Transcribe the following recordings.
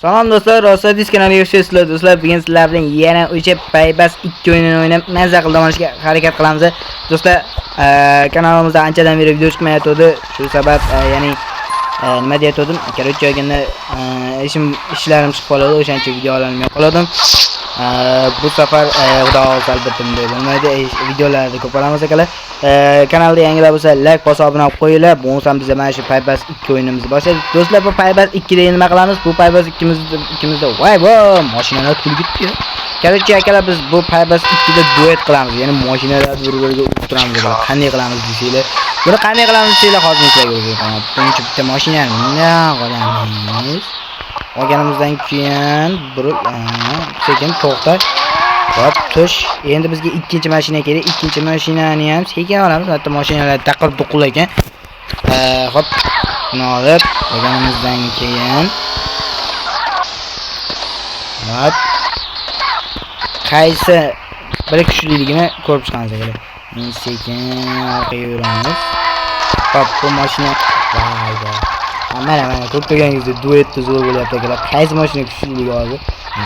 Salom do'stlar, Rosadiz kanaliga xush kelibsizlar do'stlar. Bugun sizlar bilan yana o'sha Paybas 2 o'yinini o'ynab mazza qilib olishga harakat qilamiz. Do'stlar, kanalimizda anchadan beri video chiqmayotdi. Shu sabab ya'ni nima deyotdim? Korotchi olganda ishlarim chiqib qoladi, o'shancha videolarim yo'q qoladim. Bu safar xudo xolsa albatta bunday bo'lmaydi. Videolarni ko'payamiz akalar. Kanalda yangilar bo'lsa like bosib obuna olib qo'yinglar. Bo'lmasa bizda mana shu Paybas 2 o'yinimizni boshladik. Do'stlar, bu Paybas 2 da nima qilamiz? Bu Paybas 2mizda voy mashinalar kulib ketdi. Korotchi akalar, biz bu Paybas 2 da duet qilamiz. Ya'ni mashinalar bir-biriga urib turamiz. Qanday qilamiz deysizlar? Buni qanday qilamiz deysizlar, hozir sizlarga o'rgataman. Bitta mashinani qilamiz. Olganimizdan keyin sekin to'xta. Hop, tush. Endi bizga ikkinchi mashina kerak. Ikkinchi mashinani ham sekin olamiz. Hatto mashinalar taqirib to'qul ekan. Hop, buni olib olganimizdan keyin hop, qaysi bir kuchliligini ko'rib chiqamiz akalar. Sekin orqaga yuramiz. Hop, bu mashina vayda. Mana ko'p turganingizda duetda zo'r bo'lyapti akalar. Qaysi mashina kuchliligi hozir?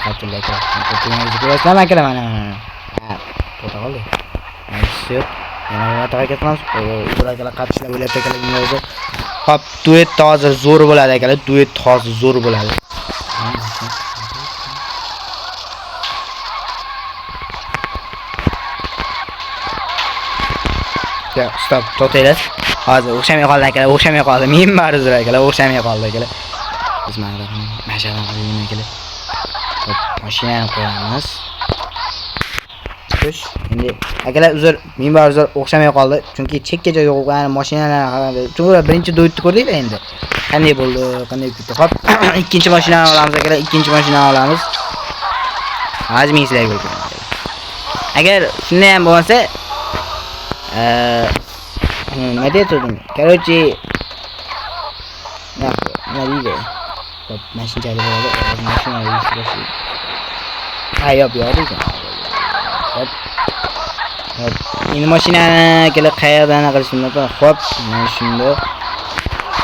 Qattiqlar akalar. Ko'pingizni ko'rasizlarmi akalar? Mana. To'xta qoldi. Yo'q. Yana harakat qilamiz. Ular akalar qattiqlar bo'lyapti akalar bunga hozir. Hop, duetda hozir zo'r bo'ladi akalar. Duet hozir zo'r bo'ladi. Ya, stop, to'xtanglar. Hozir o'xshamay qoldi akalar, o'xshamay qoldi. Men baribir akalar, o'xshamay qoldi akalar. Biz mana qilamiz akalar. Hop, mashinani qo'yamiz. Tush. Endi akalar uzr, men baribir o'xshamay qoldi. Chunki chekka joyga qo'ygan mashinalarni qaradi. Chunki birinchi do'yitni ko'rdinglar endi. Qanday bo'ldi, qanday ketdi. Hop, ikkinchi mashinani olamiz akalar, ikkinchi mashinani olamiz. Hozir sizlarga ko'rsataman. Agar shunday ham bo'lsa, nima deyotdim? Korotchi nima deydi? Hop, mashinchalik bo'ladi. Mashina yurishdi. Yo'q ekan. Hop. Hop. Endi mashinani kelar qayerdan qilishim mumkin? Hop, mana shunda.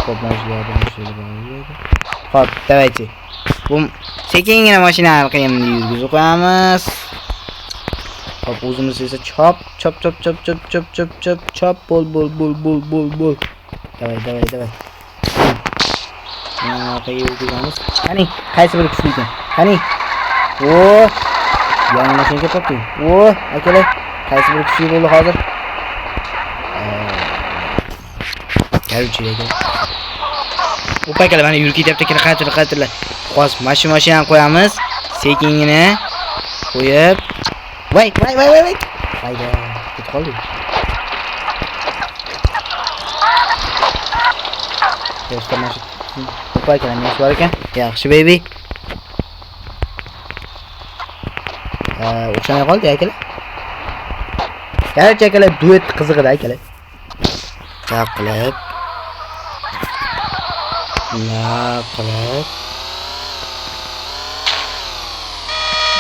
Hop, mana shu yerda bo'ladi. Hop, davaychi. Bu sekingina mashinani qiyamni yurgizib qo'yamiz. Hop, o'zimiz esa chop bol. Davay. Qayerga yurgizamiz? Qani, qaysi bir kuchli ekan? Qani. Yangi mashinaga topdim. Akalar, qaysi bir kuchli bo'ldi hozir? Korotchi aka. Akalar, mana yurib ketyapti akalar, qaytirlar. Hozir mashinani qo'yamiz. Sekingina qo'yib. Voy. Hayda, ketib qoldi. Do'stlar, mana shu akalar nima bor ekan? Yaxshi baby. O'xshamay qoldi akalar. Korotchi akalar duet qiziqida akalar. Chaqilib.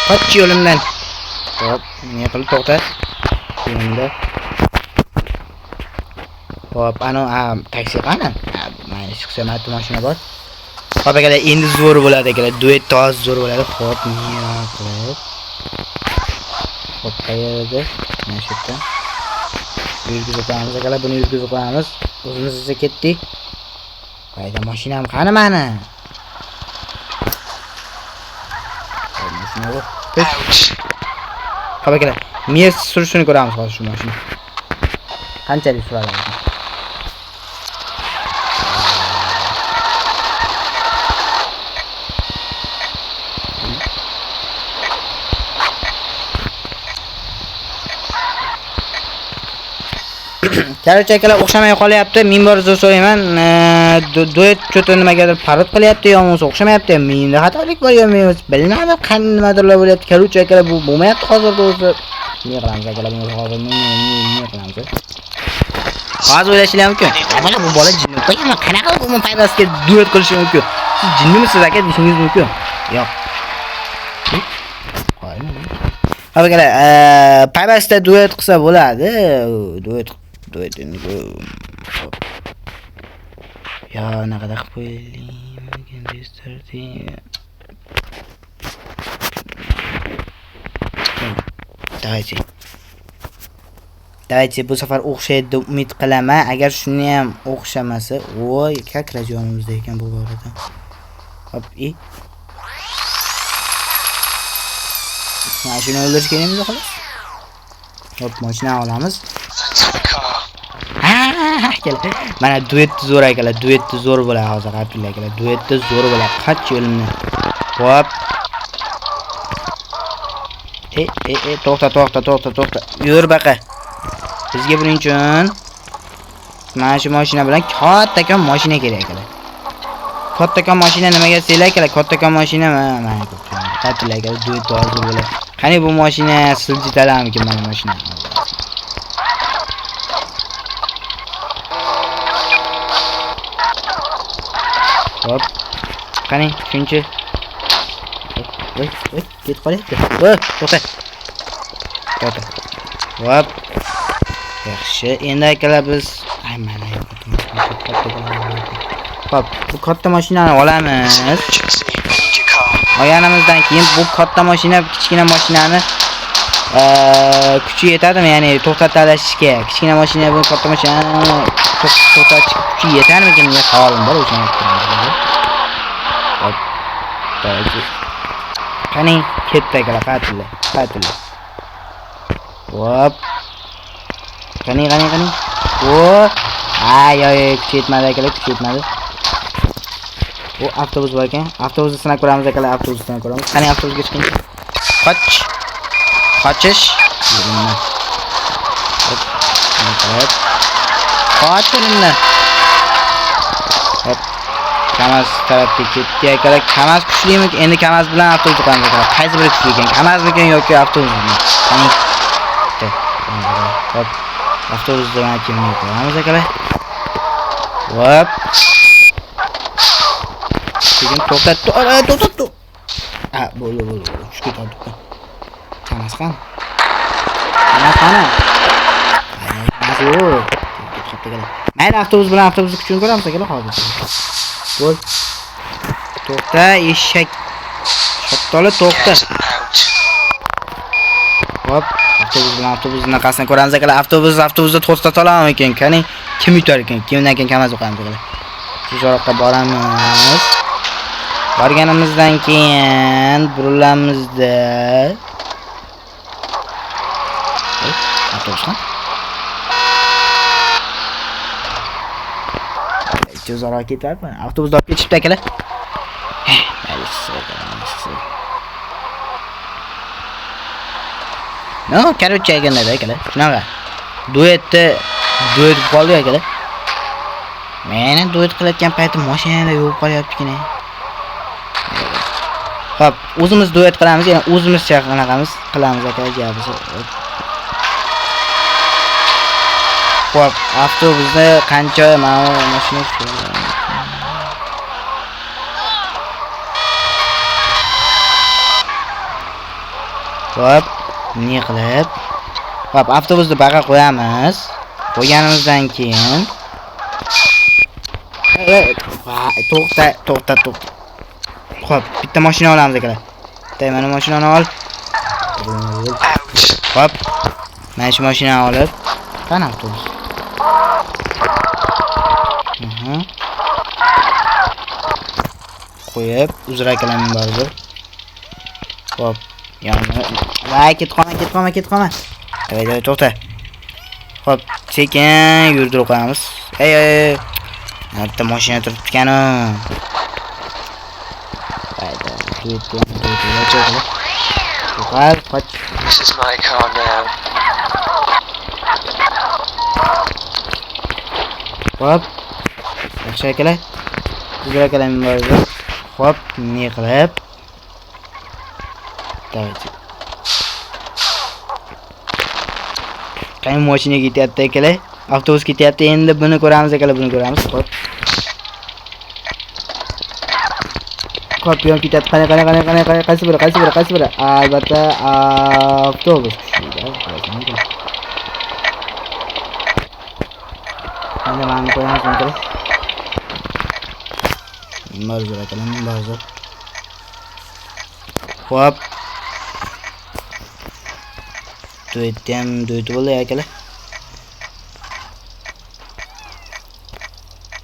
Qoch yo'limdan. Hop, nima qilib to'xta. Endi. Hop, taksi qani? Mana shu qismat mashina bor. Hop akalar, endi zo'r bo'ladi akalar. Duet toz zo'r bo'ladi. Hop, nima qilib. Hop, qayerda? Mana shu yerda. Yurgizib qo'yamiz akalar, buni yurgizib qo'yamiz. O'zimiz esa ketdik. Qayda mashinam qani mana? Hop akalar, Mercedes surishini ko'ramiz hozir shu mashina. Qanchalik suradi? Korotchi akalar o'xshamay qolyapti. Men bor zo'r so'rayman. Duet cho'ta nimagadir parod qilyapti yoki bo'lmasa o'xshamayapti. Menda xatolik bor yo'qmi? Bilmadim, qanday nimadirlar bo'lyapti. Korotchi akalar bu bo'lmayapti hozirda o'zi. Nima qilamiz akalar buni hozir? Nima qilamiz? Hozir o'ylashinglar mumkin. Mana bu bola jinni. Qo'yman, qanaqa bu Paybasga duet qilishi mumkin? Siz jinnimisiz aka deyishingiz mumkin. Yo'q. Hop akalar, Paybasda duet qilsa bo'ladi. Duet endi. Ya naqadar qilib qo'yaylik. Давайте bu safar o'xshaydi deb umid qilaman. Agar shuni ham o'xshamasa, voy, kakraj yonimizda ekan bu borada. Hop, mashina o'ldirish kerakmi xolos? Hop, mashina olamiz. Kel. Mana duetni zo'r akalar, duetni zo'r bo'ladi hozir Abdulla akalar. Duetni zo'r bo'ladi. Qach yo'lni. Hop. To'xta. Yur baqa. Bizga buning uchun mana shu mashina bilan kattakon mashina kerak akalar. Kattakon mashina nimaga desanglar akalar? Kattakon mashina mana Abdulla akalar duet hozir bo'ladi. Qani bu mashina siljitalarmikin mana mashina. Hop. Qani, shuncha. Voy, ket qolyapti. To'xta. Hop. Yaxshi. Endi akalar biz mana hop, bu katta mashinani olamiz. Olganimizdan keyin bu katta mashina kichkina mashinani kuchi yetadimi? Ya'ni to'xtatishga. Kichkina mashina bu katta mashinani to'xtatish kuchi yetarmikin? Men savolim bor o'sha. Hop. Qani, ketdi akalar, qatilla. Hop. Qani. Hop. Kuchi yetmadi akalar, kuchi yetmadi. Bu avtobus bor ekan. Avtobusni sinab ko'ramiz akalar, avtobusni sinab ko'ramiz. Qani avtobusga chiqing. Qochish. Qochingni. Hop. Kamaz tarafga ketdi akalar. Kamaz kuchlimi? Endi Kamaz bilan avtobus chiqamiz akalar. Qaysi biri kuchli ekan? Kamazmikan yoki avtobusmi? Qani. Hop. Avtobusda mana kimni ko'ramiz akalar. Hop. To'xtat. Bo'ldi. Tushib ketdi. Kamaz qani? Mayli, avtobus bilan avtobusni kuchini ko'ramiz akalar hozir. Bo'l. To'xta, eshak. Shattoli to'xta. Hop, avtobus bilan avtobusni qasini ko'ramiz akalar. Avtobusni to'xtata olamam ekan. Qani, kim yutar ekan? Kimdan keyin Kamaz o'qamiz akalar. Shu joyga boramiz. Borganimizdan keyin burilamizda. Avtobusdan. Tezroq ketyapti. Avtobusda olib ketishibdi akalar. No, короче eganda akalar. Shunaqa. Duet qoldi akalar. Meni duet qilayotgan paytim mashinada yo'q qolyapti-kina. Hop, o'zimiz duet qilamiz, yana o'zimizcha qilamiz akalar, gapimiz. Hop, avtobusda qancha mashina hop, ne qilib? Hop, avtobusni baqa qo'yamiz. Qo'yganimizdan keyin to'xta. Hop, bitta mashina olamiz akalar. Bitta mana mashinani ol. Hop. Mana shu mashinani olib, qani avtobus. Qo'yib, uzr akalarning bari. Hop, yana. Voy, ketqolma. Voy, to'xta. Hop, sekin yurdirib qo'yamiz. Ey. Bitta mashina turibdi-kanu. This is my car now. Hop. Yaxshi akalar. Sizlar akalarning bari. Hop, ne qilib? Davaychi. Qani mashina ketyapti akalar? Avtobus ketyapti. Endi buni ko'ramiz akalar, buni ko'ramiz. Hop. Kopyon ketyapti. Qani, qaysi biri? Albatta, avtobus. Endi mana qo'yamiz akalar. Ma'zur akalar, ma'zur. Hop. Duetdem duet bo'ldi akalar.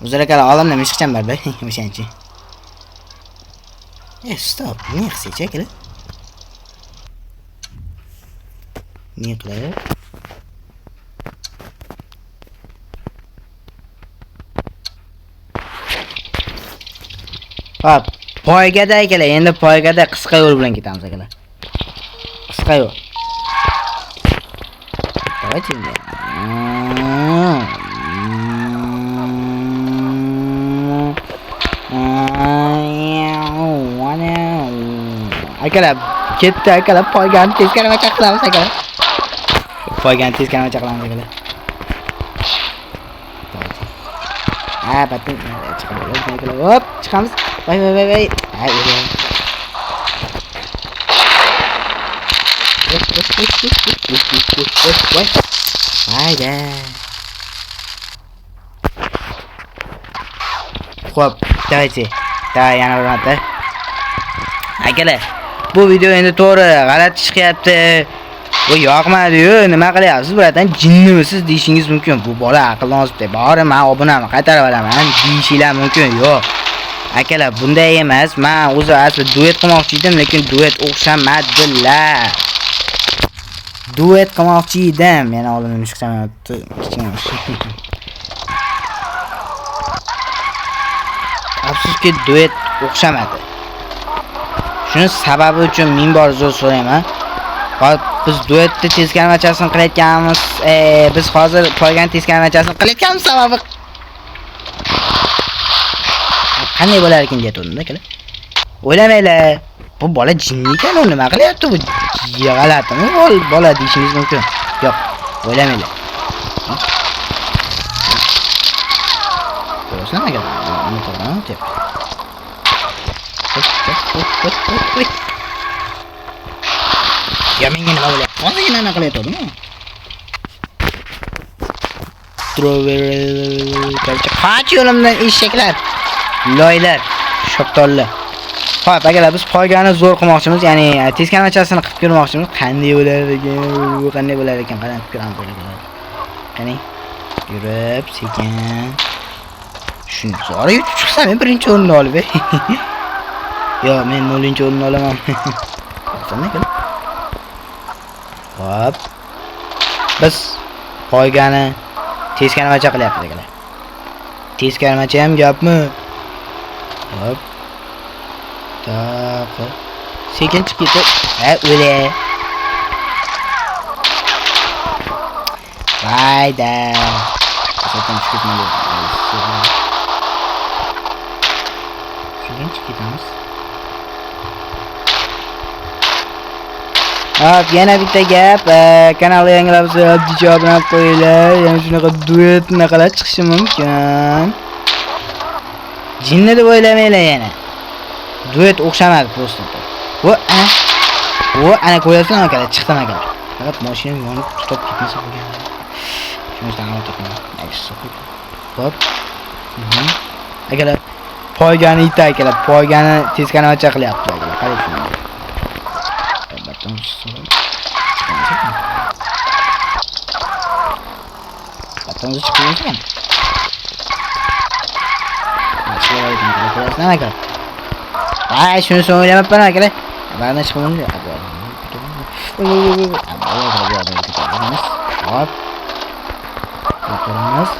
O'zlar akalar olamda mishqcham bor-da, o'shanchi. Stop. Ne qilsa akalar? Ne qiladi? Hop, poygada akalar, endi poygada qisqa yo'l bilan ketamiz akalar. Qisqa yo'l. Давайте. Akalar, ketdi akalar, poygani tezkarigacha qilamiz akalar. Poygani tezkarigacha qilamiz akalar. Batin chiqamiz akalar. Hop, chiqamiz. Voy. Hayda. Xo'p, давайте. Yana bir marta. Akalar, bu video endi to'g'ri g'alati chiqyapti. Bu yoqmadi-yu, nima qilyapsiz? Buradan jinnimisiz deyishingiz mumkin. Bu bola aqldan ozibdi. Bari men obunamni qaytarib olaman deyishinglar mumkin. Yo'q. Akalar, bunday emas. Men o'zi asli duet qilmoqchi edim, lekin duet o'xshamadilar. Duet qilmoqchi edim. Meni oldimda chiqamayapti. Kichkina. Afsuski duet o'xshamadi. Shuni sababi uchun men bor uzr so'rayman. Hozir biz duetni tezkarmachasini qilayotganmiz. Biz hozir poygani tezkarmachasini qilayotganmiz sababi qanday bo'lar ekan deyotgandim akalar. O'ylamanglar. Bu bola jinni ekan, u nima qilyapti bu? G'alatimi bola deyishingiz mumkin. Yo'q, o'ylamanglar. Ko'rasizmi akalar? Nima qilyapti? Ya menga nima bo'lyapti? Hozirgina nima qilyaptimi? Qoch yo'limdan eshaklar. Loylar, shoptollar. Xo'p, akalar biz poygani zo'r qilmoqchimiz, ya'ni tezkarmachasini qilib ko'rmoqchimiz. Qanday bo'lar ekan? Bu qanday bo'lar ekan? Qarang, ko'ramiz akalar. Qani, yurib, sekin. Shuni zo'r yutib chiqsam, men birinchi o'rinni olib. Yo, men 0-o'rinni olaman. Qani akalar. Hop. Biz poygani tezkarmacha qilyapmiz akalar. Tezkarmacha ham gapmi? Hop. Tak. Sekin chiqib ketib. O'le. Hayda. Sekin chiqib ketmaydi. Sekin chiqib ketamiz. Hop, yana bitta gap. Kanalga yangilar bo'lsa, oddiy obuna qo'yinglar. Yana shunaqa duet naqalar chiqishi mumkin. Jinni deb o'ylamanglar yana. Duet o'xshamadi просто. Ana ko'ryapsizmi akalar, chiqdim akalar. Faqat mashina yonib stop ketmasa bo'lgan. Shundan o'taman. Hop. Akalar, poygani ita akalar, poygani tezkarmacha qilyapti akalar. Qarang shuni. Batonimiz chiqib ekan. Nima qiladi? Ay, shuni o'ylamabman akalar. Barna chiqib Hop. Batonimiz.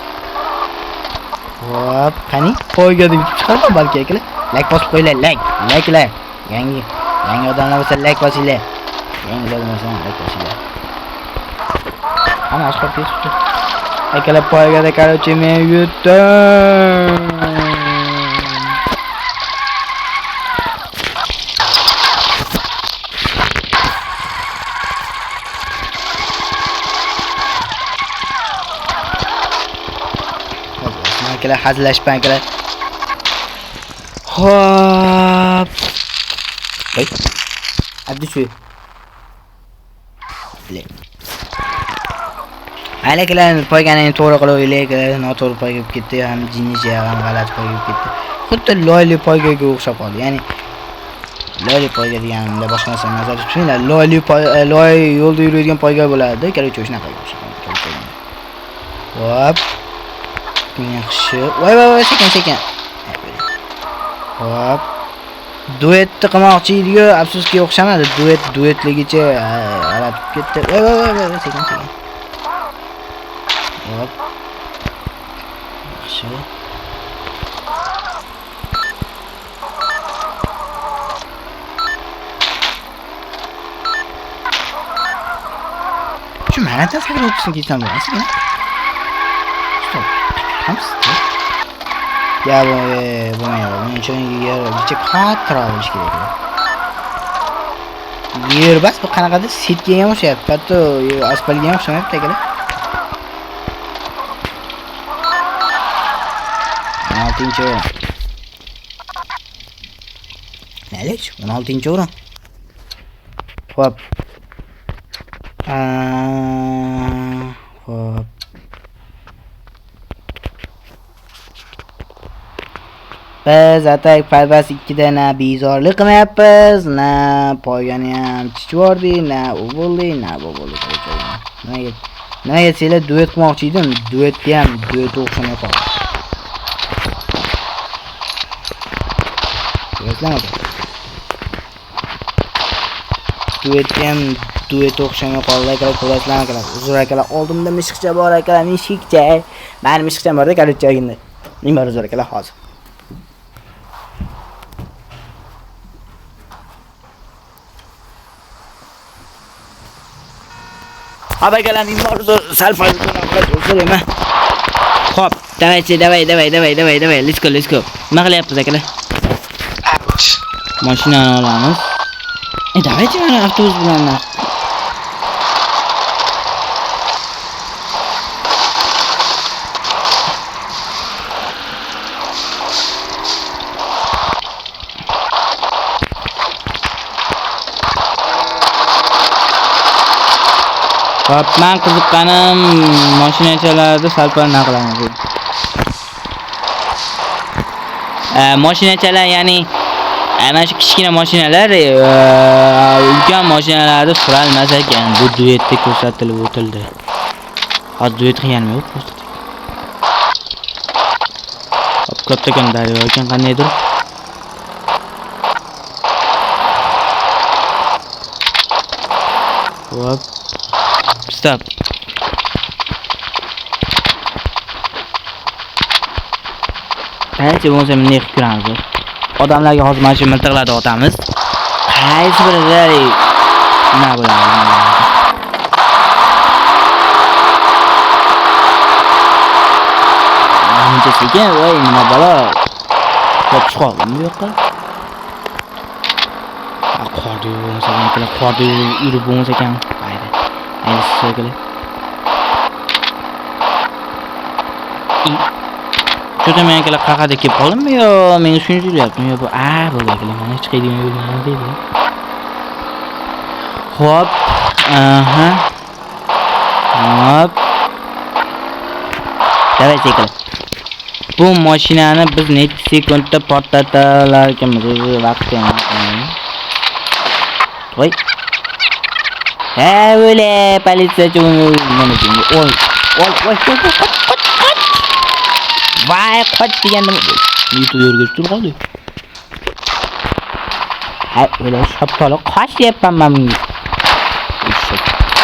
Hop, qani? Poyga deb chiqardi balki akalar. Like bosib qo'yinglar, like. Yangi odamlar bo'lsa like bosinglar. Yangi odamlar bo'lsa like bosinglar. Ana oshqoq ketibdi. Akalar poygada короче men yutdim. Akalar hazillashmang akalar. Hop. Hey. Addi shu. Alakalar poygani to'g'ri qilib o'ylaydilar, noto'g'ri poyga bo'lib ketdi, ham jinnicha ham g'alati poyga bo'lib ketdi. Xuddi loyli poygaga o'xshab qoldi. Ya'ni Loy poyga deganimda boshqa narsa nazarda tutinglar. Loy yo'lda yuradigan poyga bo'ladi. Короче, shunaqa o'xshaydi. Hop. Yaxshi. Voy, sekin. Hop. Duetni qilmoqchi edi-yu, afsuski o'xshamadi. Duetligicha aratib ketdi. Voy, sekin. Hop. Yaxshi. Şu mənətən səqir oxusun ki, sən burası ya. Stop. Hamısı. Ya bu bunun üçün yer qattiq olish kerak. Yer bas bu qanaqadir setga ham o'xshayapti. Hatto asfaltga ham o'xshamayapti aka. 16-o'rin. Nalik? 16-o'rin. Xo'p. Hop. Biz atak parvas 2da na bezorlik qilmayapmiz, na poygani ham chichvordi, na u bo'ldi, na bu bo'ldi. Nimaga sizlar duet qilmoqchi edim? Duetga ham duet o'xshamay qoldi. Duetga ham duet o'xshamay qoldi akalar, qo'lashlar akalar. Uzr akalar, oldimda mishiqcha bor akalar, mishiqcha. Meni mishiqcham borda kalutchagimda. Men bor uzr akalar hozir. Abagalar men bor uzr, sal foydalanib uzr emas. Xo'p, davay, let's go. Nima qilyapsiz akalar? Ouch. Mashinani olamiz. Davaychi mana avtobus bilan. Hop, men qiziqqanim mashinachalarda salpar naqlamiz. Mashinachalar, ya'ni ana shu kichkina mashinalar ulkan mashinalarda suralmas ekan. Bu duetda ko'rsatilib o'tildi. Hozir duet qilganim yo'q. Hop, kattakan daryo ekan qandaydir. Hop. Stop. Qaysi bo'lsa men ne qilamiz? Odamlarga hozir mana shu miltiqlarni otamiz. Qaysi biri nima bo'ladi? Menimcha sekin, voy nima balo. Top chiqolmi bu yoqqa? Qorda bo'lmasa kerak, qorda yurib bo'lmasa ekan. Mayli. Endi sizlar. Şurada men kelar qaqada kelib qoldimmi yo menga shuni tuyulyaptimi yo bu bo'ldi kelar mana chiqadigan yo'lni deydi. Hop. Hop. Davay kelar. Bu mashinani biz necha sekundda portlatalar ekanmiz o'zi vaqt ham. Voy. Öyle politsiyachi mana bunga. Oy. Vay qoch degandim. YouTube yurgizib tur qoldi. Ha, o'la shaptala qoch deyapman men bunga.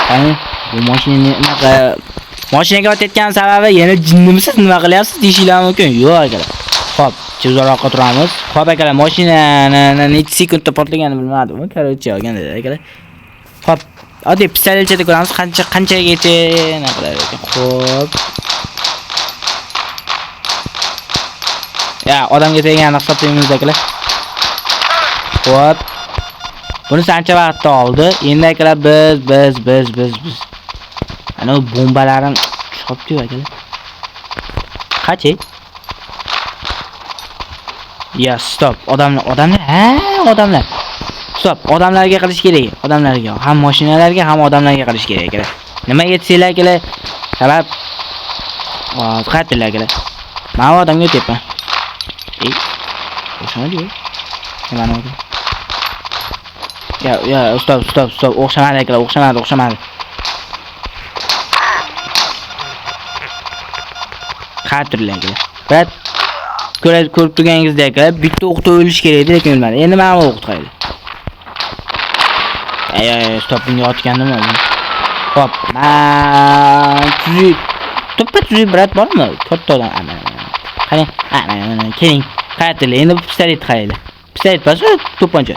Qani bu mashinaga o'tayotgan sababi yana jinnimisiz nima qilyapsiz deyishinglar mumkin. Yo'q akalar. Xo'p, tezroqqa turamiz. Xo'p akalar, mashinani necha sekundda portlaganini bilmadim. Короче, olgan edi akalar. Xo'p, oddiy pistoletchada ko'ramiz qanchagacha nima qilar ekan. Xo'p. Ya, odamga tegani hisoblaymiz akalar. Xo'p. Bunisi ancha vaqt oldi. Endi akalar biz. Ana bombalarim chiqibdi akalar. Qachi? Ya, stop. Odamlar. Stop. Odamlarga qilish kerak. Odamlarga, ham mashinalarga, ham odamlarga qilish kerak akalar. Nimaga aytsanglar akalar? Sabab qayerdalar akalar? Men odamga o'tyapman. O'shani yo'q. Mana bu. Ya, stop. O'xshamadi akalar, o'xshamadi. Qara turinglar akalar. Birat ko'rib turganingizdek akalar, bitta o'qda o'lish kerak edi, lekin o'lmadi. Endi mana bu o'qda qo'ydi. Stop, bunga otgandimmi? Hop, tuzib birat bormi? Katta odam. Qani, keling. Qaraytinglar, endi pistolet qaraylar. Pistolet boshqa to'pponcha.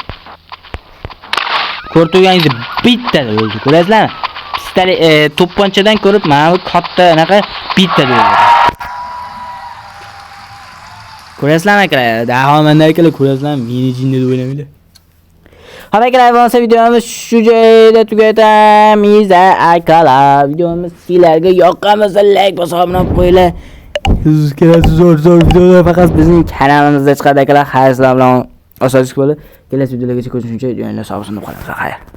Ko'rib turganingizdek bittada o'ldi. Ko'rasizlarmi? Pistolet to'pponchadan ko'rib mana bu katta anaqa bittada o'ldi. Ko'rasizlarmi akalar? Daho menda akalar ko'rasizlarmi? Meni jinni deb o'ylamanglar. Hop akalar, bo'lsa videomiz shu joyda tugatamiz akalar. Videomiz sizlarga yoqqanmasa like bosib obuna qo'yinglar. Siz kelasiz zo'r videolar faqat bizning kanalimizda chiqadi akalar. Xayr, sizlar bilan osonlik bo'ldi. Kelasi videolargacha ko'rishguncha joyinglar sog' bo'lsin deb qolamiz. Xayr.